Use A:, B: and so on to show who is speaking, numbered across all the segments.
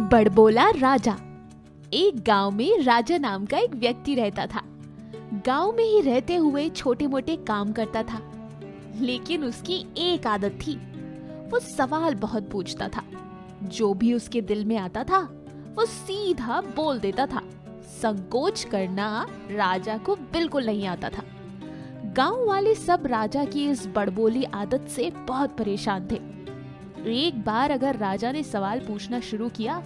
A: बड़बोला राजा। एक गांव में राजा नाम का एक व्यक्ति रहता था। गांव में ही रहते हुए छोटे मोटे काम करता था, लेकिन उसकी एक आदत थी, वो सवाल बहुत पूछता था। जो भी उसके दिल में आता था वो सीधा बोल देता था। संकोच करना राजा को बिल्कुल नहीं आता था। गांव वाले सब राजा की इस बड़बोली आदत से बहुत परेशान थे। एक बार अगर राजा ने सवाल पूछना शुरू किया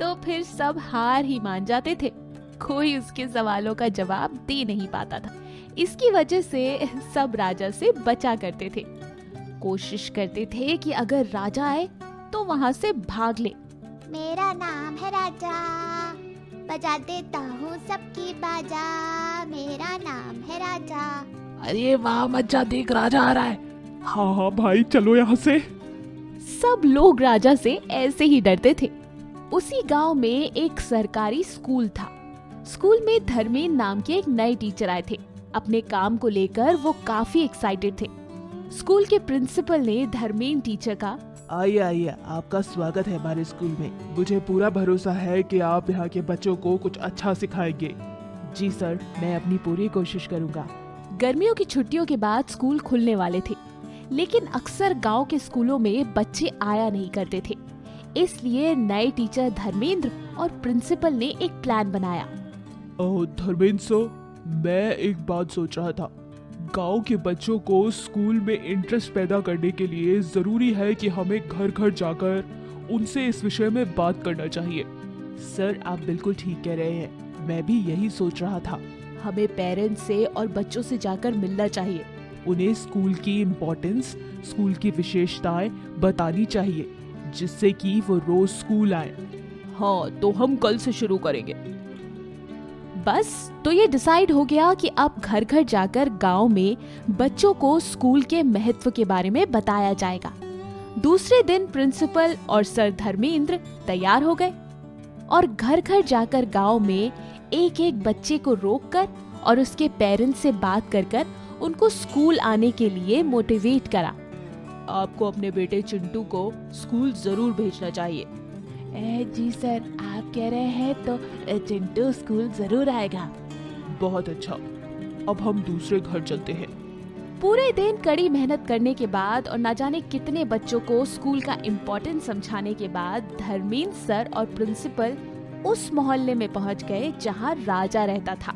A: तो फिर सब हार ही मान जाते थे। कोई उसके सवालों का जवाब दे नहीं पाता था। इसकी वजह से सब राजा से बचा करते थे। कोशिश करते थे कि अगर राजा आए तो वहां से भाग ले।
B: मेरा नाम है राजा, बजा देता हूँ सबकी बाजा। मेरा नाम है राजा।
C: अरे वाह मज्जा, देख राजा आ रहा है। हाँ हाँ भाई चलो यहाँ से।
A: सब लोग राजा से ऐसे ही डरते थे। उसी गांव में एक सरकारी स्कूल था। स्कूल में धर्मेंद्र नाम के एक नए टीचर आए थे। अपने काम को लेकर वो काफी एक्साइटेड थे। स्कूल के प्रिंसिपल ने धर्मेंद्र टीचर का
C: आइए आइए, आपका स्वागत है हमारे स्कूल में। मुझे पूरा भरोसा है कि आप यहाँ के बच्चों को कुछ अच्छा सिखाएंगे। जी सर, मैं अपनी पूरी कोशिश करूँगा।
A: गर्मियों की छुट्टियों के बाद स्कूल खुलने वाले थे, लेकिन अक्सर गांव के स्कूलों में बच्चे आया नहीं करते थे। इसलिए नए टीचर धर्मेंद्र और प्रिंसिपल ने एक प्लान बनाया।
C: धर्मेंद्र सर, मैं एक बात सोच रहा था। गांव के बच्चों को स्कूल में इंटरेस्ट पैदा करने के लिए जरूरी है कि हमें घर घर जाकर उनसे इस विषय में बात करना चाहिए। सर, आप बिल्कुल ठीक कह रहे हैं, मैं भी यही सोच रहा था।
A: हमें पेरेंट्स से और बच्चों से जाकर मिलना चाहिए।
C: उन्हें स्कूल की इम्पोर्टेंस, स्कूल की विशेषताएं बतानी चाहिए, जिससे कि वो रोज स्कूल आए।
A: हाँ, तो हम कल से शुरू करेंगे। बस तो ये डिसाइड हो गया कि अब घर घर जाकर गांव में बच्चों को स्कूल के महत्व के बारे में बताया जाएगा। दूसरे दिन प्रिंसिपल और सर धर्मेंद्र तैयार हो गए और घर घर जाकर गांव में एक एक बच्चे को रोककर और उसके पेरेंट्स से बात कर उनको स्कूल आने के लिए मोटिवेट करा। आपको अपने बेटे चिंटू को स्कूल जरूर भेजना चाहिए।
C: जी सर, आप कह रहे हैं तो चिंटू स्कूल जरूर आएगा। बहुत अच्छा, अब हम दूसरे घर चलते हैं।
A: पूरे दिन कड़ी मेहनत करने के बाद और न जाने कितने बच्चों को स्कूल का इम्पोर्टेंस समझाने के बाद धर्मेंद्र सर और प्रिंसिपल उस मोहल्ले में पहुंच गए जहां राजा रहता था।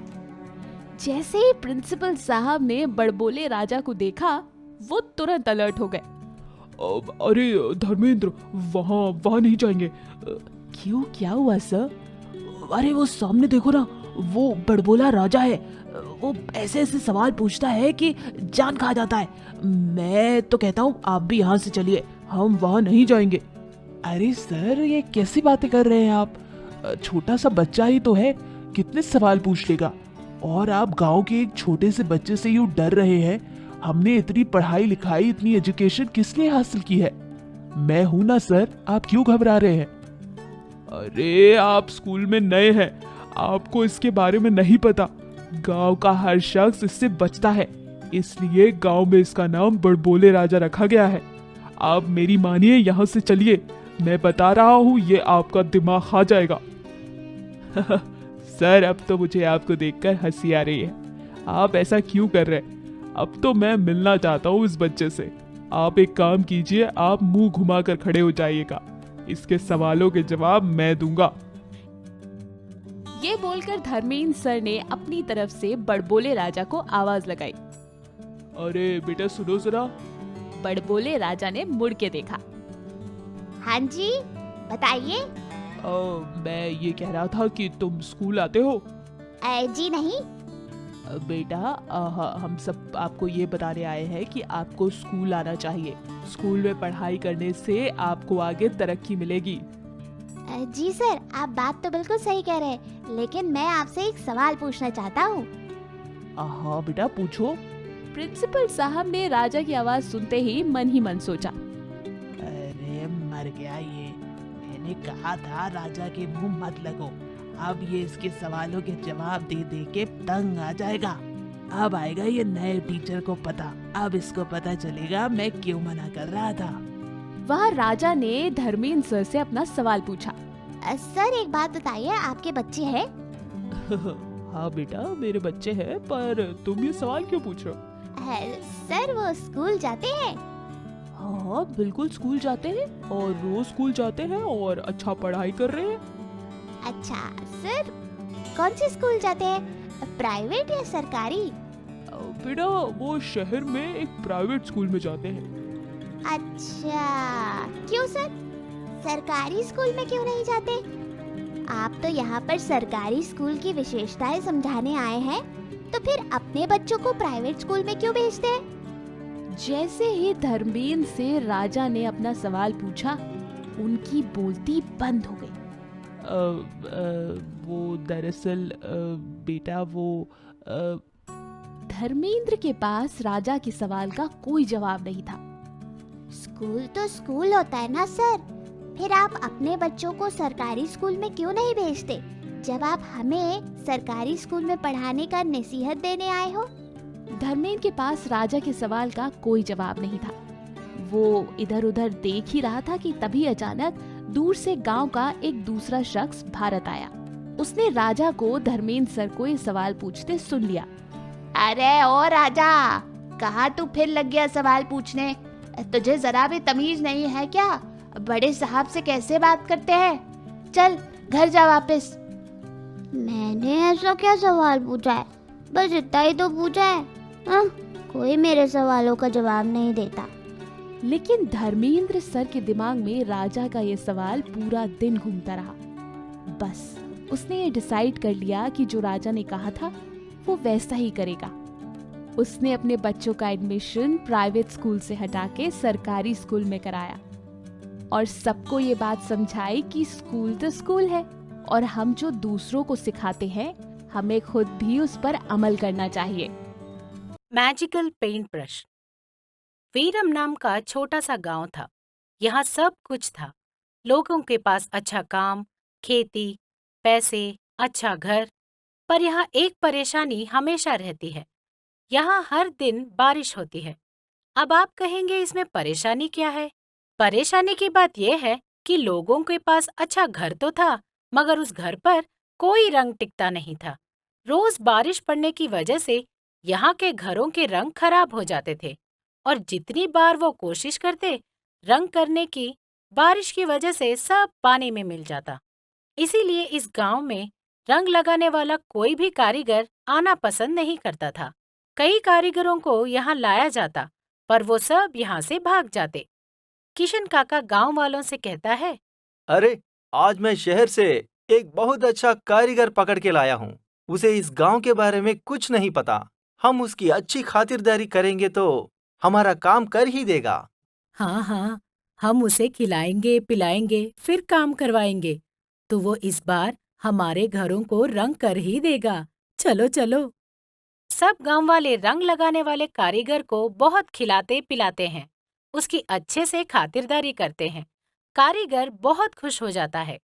A: जैसे ही प्रिंसिपल साहब ने बड़बोले राजा को देखा, वो तुरंत अलर्ट हो गए।
C: अरे धर्मेंद्र, वहाँ नहीं जाएंगे। क्यों, क्या हुआ सर? अरे वो सामने देखो ना, वो बड़बोला राजा है। वो ऐसे ऐसे सवाल पूछता है कि जान खा जाता है। मैं तो कहता हूँ आप भी यहाँ से चलिए, हम वहाँ नहीं जाएंगे। अरे सर, ये कैसी बातें कर रहे हैं आप? छोटा सा बच्चा ही तो है, कितने सवाल पूछ लेगा। और आप गांव के एक छोटे से बच्चे से यूं डर रहे हैं। हमने इतनी पढ़ाई लिखाई, इतनी एजुकेशन किस लिए हासिल की है? मैं हूं ना सर, आप क्यों घबरा रहे हैं? अरे आप स्कूल में नए हैं, आपको इसके बारे में नहीं पता। गांव का हर शख्स इससे बचता है, इसलिए गांव में इसका नाम बड़बोले राजा रखा गया है। आप मेरी मानिए, यहाँ से चलिए। मैं बता रहा हूँ, ये आपका दिमाग खा जाएगा। सर, अब तो मुझे आपको देखकर हंसी आ रही है। आप ऐसा क्यों कर रहे हैं? अब तो मैं मिलना चाहता हूँ इस बच्चे से। आप एक काम कीजिए, आप मुंह घुमाकर खड़े हो जाइएगा। इसके सवालों के जवाब मैं दूंगा।
A: ये बोलकर धर्मेंद्र सर ने अपनी तरफ से बड़बोले राजा को आवाज लगाई।
C: अरे बेटा सुनो जरा।
A: बड़बोले राजा ने मुड़ के देखा।
B: हाँ जी, बताइए।
C: मैं ये कह रहा था कि तुम स्कूल आते हो?
B: जी नहीं।
C: बेटा, हम सब आपको ये बताने आए हैं कि आपको स्कूल आना चाहिए। स्कूल में पढ़ाई करने से आपको आगे तरक्की मिलेगी।
B: जी सर, आप बात तो बिल्कुल सही कह रहे हैं, लेकिन मैं आपसे एक सवाल पूछना चाहता हूँ।
C: हाँ बेटा, पूछो।
A: प्रिंसिपल साहब ने राजा की आवाज सुनते ही मन सोचा।
D: अरे मर गया ये, मैंने कहा था राजा के मुंह मत लगो। अब ये इसके सवालों के जवाब दे दे के तंग आ जाएगा। अब आएगा ये नए टीचर को पता। अब इसको पता चलेगा मैं क्यों मना कर रहा था।
A: वहाँ राजा ने धर्मेंद्र सर से अपना सवाल पूछा।
B: सर एक बात बताइए, आपके बच्चे हैं?
C: हाँ बेटा, मेरे बच्चे हैं, पर तुम ये सवाल क्यों पूछ रहे हो?
B: सर वो स्कूल जाते हैं?
C: हाँ बिल्कुल, स्कूल जाते हैं और रोज स्कूल जाते हैं और अच्छा पढ़ाई कर रहे हैं।
B: अच्छा सर, कौन से स्कूल जाते हैं, प्राइवेट या सरकारी?
C: बेटा वो शहर में एक प्राइवेट स्कूल में जाते हैं।
B: अच्छा, क्यों सर, सरकारी स्कूल में क्यों नहीं जाते? आप तो यहाँ पर सरकारी स्कूल की विशेषताएं समझाने आए हैं, तो फिर अपने बच्चों को प्राइवेट स्कूल में क्यों भेजते हैं?
A: जैसे ही धर्मेंद्र से राजा ने अपना सवाल पूछा, उनकी बोलती बंद हो गई।
C: वो दरअसल बेटा वो
A: धर्मेंद्र के पास राजा के सवाल का कोई जवाब नहीं था।
B: स्कूल तो स्कूल होता है ना सर, फिर आप अपने बच्चों को सरकारी स्कूल में क्यों नहीं भेजते, जब आप हमें सरकारी स्कूल में पढ़ाने का नसीहत देने आए हो?
A: धर्मेंद्र के पास राजा के सवाल का कोई जवाब नहीं था। वो इधर उधर देख ही रहा था कि तभी अचानक दूर से गांव का एक दूसरा शख्स भारत आया। उसने राजा को धर्मेंद्र सर को ये सवाल पूछते सुन लिया।
B: अरे ओ राजा, कहाँ तू फिर लग गया सवाल पूछने? तुझे जरा भी तमीज नहीं है क्या? बड़े साहब से कैसे बात करते हैं? चल घर जा वापस। मैंने ऐसा क्या सवाल पूछा है? बस इतना ही तो पूछा है। कोई मेरे सवालों का जवाब नहीं देता।
A: लेकिन धर्मेंद्र सर के दिमाग में राजा का ये सवाल पूरा दिन घूमता रहा। बस उसने ये डिसाइड कर लिया कि जो राजा ने कहा था वो वैसा ही करेगा। उसने अपने बच्चों का एडमिशन प्राइवेट स्कूल से हटा के सरकारी स्कूल में कराया और सबको ये बात समझाई कि स्कूल तो स्कूल है और हम जो दूसरों को सिखाते हैं हमें खुद भी उस पर अमल करना चाहिए।
E: Magical paint brush. वीरम नाम का छोटा सा गांव था। यहाँ सब कुछ था। लोगों के पास अच्छा काम, खेती, पैसे, अच्छा घर। पर यहाँ एक परेशानी हमेशा रहती है। यहाँ हर दिन बारिश होती है। अब आप कहेंगे इसमें परेशानी क्या है? परेशानी की बात यह है कि लोगों के पास अच्छा घर तो था, मगर उस घर पर कोई रंग टिकता नहीं था। रोज बारिश पड़ने की वजह से यहाँ के घरों के रंग खराब हो जाते थे और जितनी बार वो कोशिश करते रंग करने की, बारिश की वजह से सब पानी में मिल जाता। इसीलिए इस गांव में रंग लगाने वाला कोई भी कारीगर आना पसंद नहीं करता था। कई कारीगरों को यहाँ लाया जाता, पर वो सब यहाँ से भाग जाते। किशन काका गांव वालों से कहता है,
F: अरे आज मैं शहर से एक बहुत अच्छा कारीगर पकड़ के लाया हूँ। उसे इस गांव के बारे में कुछ नहीं पता। हम उसकी अच्छी खातिरदारी करेंगे तो हमारा काम कर ही देगा।
E: हाँ हाँ, हम उसे खिलाएंगे पिलाएंगे फिर काम करवाएंगे, तो वो इस बार हमारे घरों को रंग कर ही देगा। चलो चलो। सब गांव वाले रंग लगाने वाले कारीगर को बहुत खिलाते पिलाते हैं, उसकी अच्छे से खातिरदारी करते हैं। कारीगर बहुत खुश हो जाता है।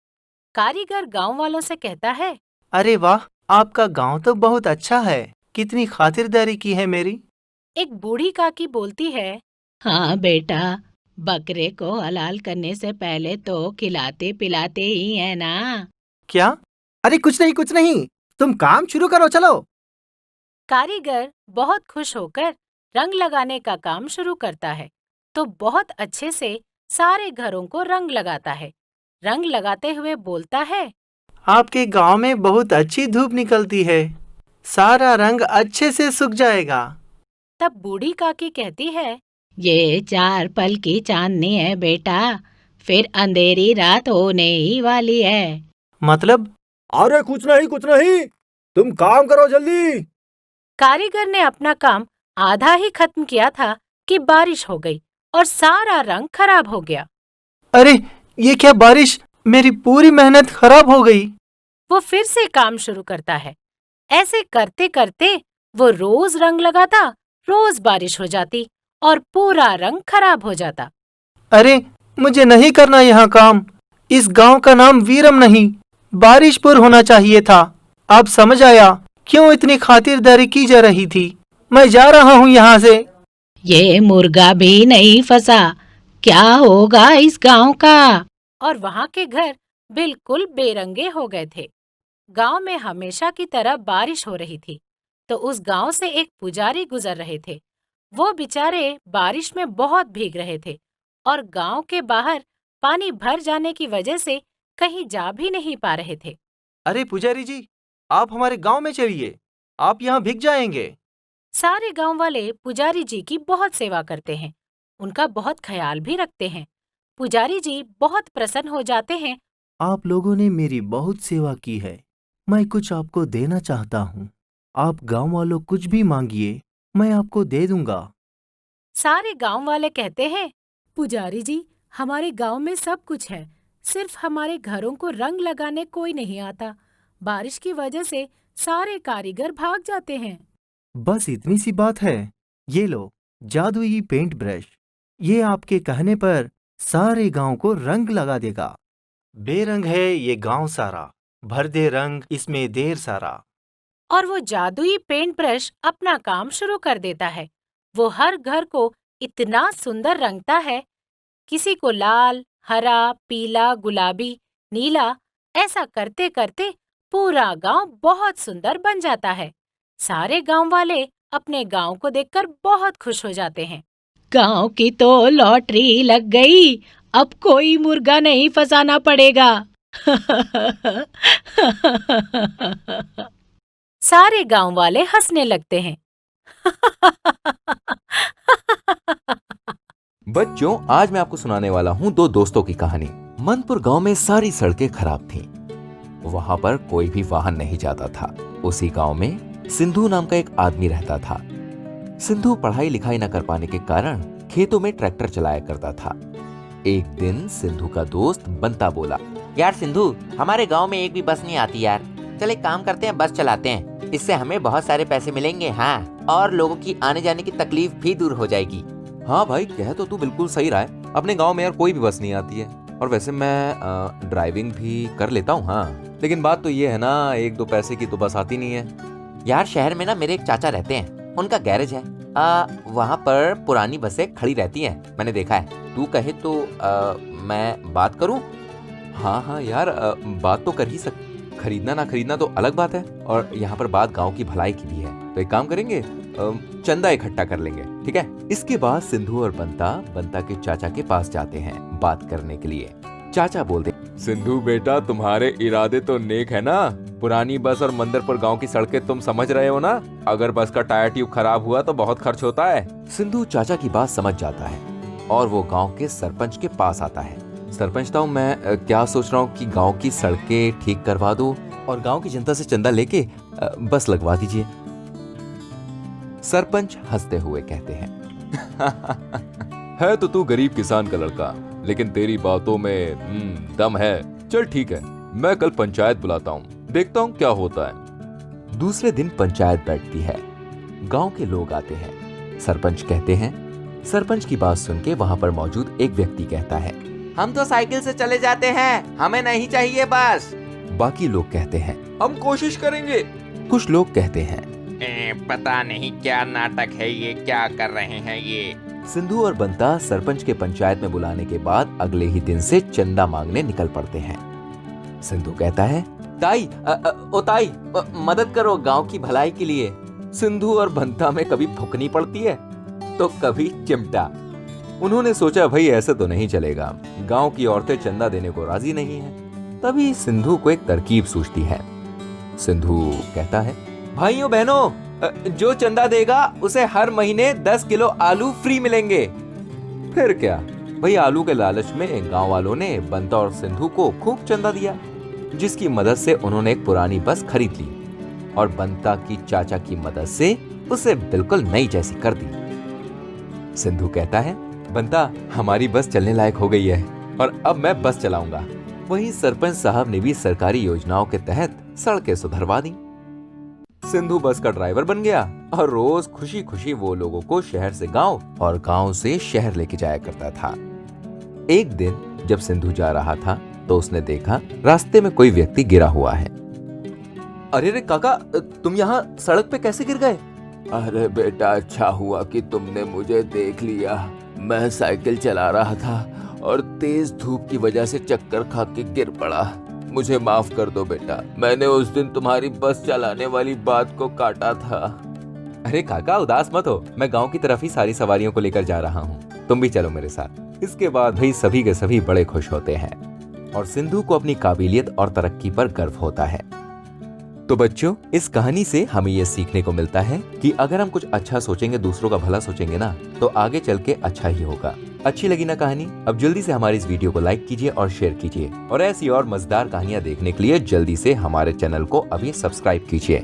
E: कारीगर गांव वालों से कहता है,
F: अरे वाह, आपका गांव तो बहुत अच्छा है। कितनी खातिरदारी की है मेरी।
E: एक बूढ़ी काकी बोलती है, हाँ बेटा, बकरे को हलाल करने से पहले तो खिलाते पिलाते ही है ना।
F: क्या? अरे कुछ नहीं, तुम काम शुरू करो, चलो।
E: कारीगर बहुत खुश होकर रंग लगाने का काम शुरू करता है, तो बहुत अच्छे से सारे घरों को रंग लगाता है। रंग लगाते हुए बोलता है,
F: आपके गांव में बहुत अच्छी धूप निकलती है, सारा रंग अच्छे से सूख जाएगा।
E: तब बूढ़ी काकी कहती है, ये 4 पल की चांदनी है बेटा, फिर अंधेरी रात होने ही वाली है।
F: मतलब? अरे कुछ नहीं, तुम काम करो जल्दी।
E: कारीगर ने अपना काम आधा ही खत्म किया था कि बारिश हो गई और सारा रंग खराब हो गया।
F: अरे ये क्या बारिश, मेरी पूरी मेहनत खराब हो गई।
E: वो फिर से काम शुरू करता है। ऐसे करते करते वो रोज रंग लगाता, रोज बारिश हो जाती और पूरा रंग खराब हो जाता।
F: अरे मुझे नहीं करना यहाँ काम। इस गांव का नाम वीरम नहीं, बारिशपुर होना चाहिए था। अब समझ आया क्यों इतनी खातिरदारी की जा रही थी। मैं जा रहा हूँ यहाँ से।
E: ये मुर्गा भी नहीं फंसा, क्या होगा इस गांव का? और वहाँ के घर बिल्कुल बेरंगे हो गए थे। गांव में हमेशा की तरह बारिश हो रही थी, तो उस गांव से एक पुजारी गुजर रहे थे। वो बेचारे बारिश में बहुत भीग रहे थे और गांव के बाहर पानी भर जाने की वजह से कहीं जा भी नहीं पा रहे थे।
F: अरे पुजारी जी, आप हमारे गांव में चलिए, आप यहाँ भीग जाएंगे।
E: सारे गांव वाले पुजारी जी की बहुत सेवा करते हैं, उनका बहुत ख्याल भी रखते हैं। पुजारी जी बहुत प्रसन्न हो जाते हैं।
F: आप लोगों ने मेरी बहुत सेवा की है, मैं कुछ आपको देना चाहता हूँ। आप गांव वालों कुछ भी मांगिए, मैं आपको दे दूंगा।
E: सारे गांव वाले कहते हैं, पुजारी जी, हमारे गांव में सब कुछ है, सिर्फ हमारे घरों को रंग लगाने कोई नहीं आता। बारिश की वजह से सारे कारीगर भाग जाते हैं।
F: बस इतनी सी बात है। ये लो जादुई पेंट ब्रश, ये आपके कहने पर सारे गांव को रंग लगा देगा। बेरंग है ये गांव सारा, भर दे रंग इसमें देर सारा।
E: और वो जादुई पेंट ब्रश अपना काम शुरू कर देता है। वो हर घर को इतना सुंदर रंगता है, किसी को लाल, हरा, पीला, गुलाबी, नीला, ऐसा करते करते पूरा गांव बहुत सुंदर बन जाता है। सारे गांव वाले अपने गांव को देखकर बहुत खुश हो जाते हैं। गांव की तो लॉटरी लग गई, अब कोई मुर्गा नहीं फंसाना पड़ेगा। सारे गांव वाले हंसने लगते हैं।
G: बच्चों, आज मैं आपको सुनाने वाला हूँ दो दोस्तों की कहानी। मनपुर गांव में सारी सड़कें खराब थीं। वहां पर कोई भी वाहन नहीं जाता था। उसी गांव में सिंधु नाम का एक आदमी रहता था। सिंधु पढ़ाई लिखाई न कर पाने के कारण खेतों में ट्रैक्टर चलाया करता था। एक दिन सिंधु का दोस्त बंता बोला,
H: यार सिंधु, हमारे गांव में एक भी बस नहीं आती यार। चल एक काम करते हैं, बस चलाते हैं, इससे हमें बहुत सारे पैसे मिलेंगे। हाँ, और लोगों की आने जाने की तकलीफ भी दूर हो जाएगी।
G: हाँ भाई, कह तो तू बिल्कुल सही रहा है। अपने गांव में यार कोई भी बस नहीं आती है, और वैसे मैं ड्राइविंग भी कर लेता हूँ। हाँ, लेकिन बात तो ये है ना, एक दो पैसे की तो बस आती नहीं है।
H: यार शहर में ना मेरे एक चाचा रहते हैं, उनका गैरेज है। वहाँ पर पुरानी बसें खड़ी रहती हैं, मैंने देखा है। तू कहे तो मैं बात करूँ?
G: हाँ हाँ यार, बात तो कर ही सकते। खरीदना ना खरीदना तो अलग बात है, और यहाँ पर बात गांव की भलाई की भी है। तो एक काम करेंगे, चंदा इकट्ठा कर लेंगे, ठीक है? इसके बाद सिंधु और बंता के चाचा के पास जाते हैं बात करने के लिए। चाचा बोलते, सिंधु बेटा, तुम्हारे इरादे तो नेक है ना। पुरानी बस और मंदरपुर गांव की सड़कें तुम समझ रहे हो ना। अगर बस का टायर ट्यूब खराब हुआ तो बहुत खर्च होता है। सिंधु चाचा की बात समझ जाता है और वो गांव के सरपंच के पास आता है। सरपंच साहब, मैं क्या सोच रहा हूँ कि गांव की सड़कें ठीक करवा दो और गांव की जनता से चंदा लेके बस लगवा दीजिए। सरपंच हंसते हुए कहते हैं, है तो तू गरीब किसान का लड़का, लेकिन तेरी बातों में दम है। चल ठीक है, मैं कल पंचायत बुलाता हूँ, देखता हूँ क्या होता है। दूसरे दिन पंचायत बैठती है। गांव के लोग आते हैं। सरपंच कहते हैं। सरपंच की बात सुन के वहाँ पर मौजूद एक व्यक्ति कहता है,
H: हम तो साइकिल से चले जाते हैं, हमें नहीं चाहिए बस।
G: बाकी लोग कहते हैं, हम कोशिश करेंगे। कुछ लोग कहते हैं,
H: पता नहीं क्या नाटक है ये, क्या कर रहे हैं ये।
G: सिंधु और बंता सरपंच के पंचायत में बुलाने के बाद अगले ही दिन से चंदा मांगने निकल पड़ते हैं। सिंधु कहता है,
H: ताई, ओ ताई, मदद करो गांव की भलाई के लिए।
G: सिंधु और बंता में कभी फुकनी पड़ती है तो कभी चिमटा। उन्होंने सोचा भाई ऐसे तो नहीं चलेगा, गांव की औरतें चंदा देने को राजी नहीं है। तभी सिंधु को एक तरकीब सूझती है। सिंधु कहता है,
H: भाइयों बहनों, जो चंदा देगा उसे हर महीने 10 किलो आलू फ्री मिलेंगे।
G: फिर क्या भाई, आलू के लालच में गांव वालों ने बंता और सिंधु को खूब चंदा दिया, जिसकी मदद से उन्होंने एक पुरानी बस खरीद ली और बंता की चाचा की मदद से उसे बिल्कुल नई जैसी कर दी। सिंधु कहता है, बंता, हमारी बस चलने लायक हो गई है और अब मैं बस चलाऊंगा। वहीं सरपंच साहब ने भी सरकारी योजनाओं के तहत सड़कें सुधरवा दी। सिंधु बस का ड्राइवर बन गया और रोज खुशी खुशी वो लोगों को शहर से गांव और गांव से शहर लेके जाया करता था। एक दिन जब सिंधु जा रहा था तो उसने देखा रास्ते में कोई व्यक्ति गिरा हुआ है।
H: अरे रे काका, तुम यहाँ सड़क पे कैसे गिर गए?
I: अरे बेटा, अच्छा हुआ कि तुमने मुझे देख लिया। मैं साइकिल चला रहा था
G: और तेज धूप की वजह से चक्कर खा के गिर पड़ा। मुझे माफ कर दो बेटा, मैंने उस दिन तुम्हारी बस चलाने वाली बात को काटा था। अरे काका उदास मत हो, मैं गांव की तरफ ही सारी सवारियों को लेकर जा रहा हूँ, तुम भी चलो मेरे साथ। इसके बाद भाई सभी के सभी बड़े खुश होते हैं और सिंधु को अपनी काबिलियत और तरक्की पर गर्व होता है। तो बच्चों, इस कहानी से हमें ये सीखने को मिलता है कि अगर हम कुछ अच्छा सोचेंगे, दूसरों का भला सोचेंगे ना, तो आगे चल के अच्छा ही होगा। अच्छी लगी ना कहानी? अब जल्दी से हमारी इस वीडियो को लाइक कीजिए और शेयर कीजिए और ऐसी और मजेदार कहानियां देखने के लिए जल्दी से हमारे चैनल को अभी सब्सक्राइब कीजिए।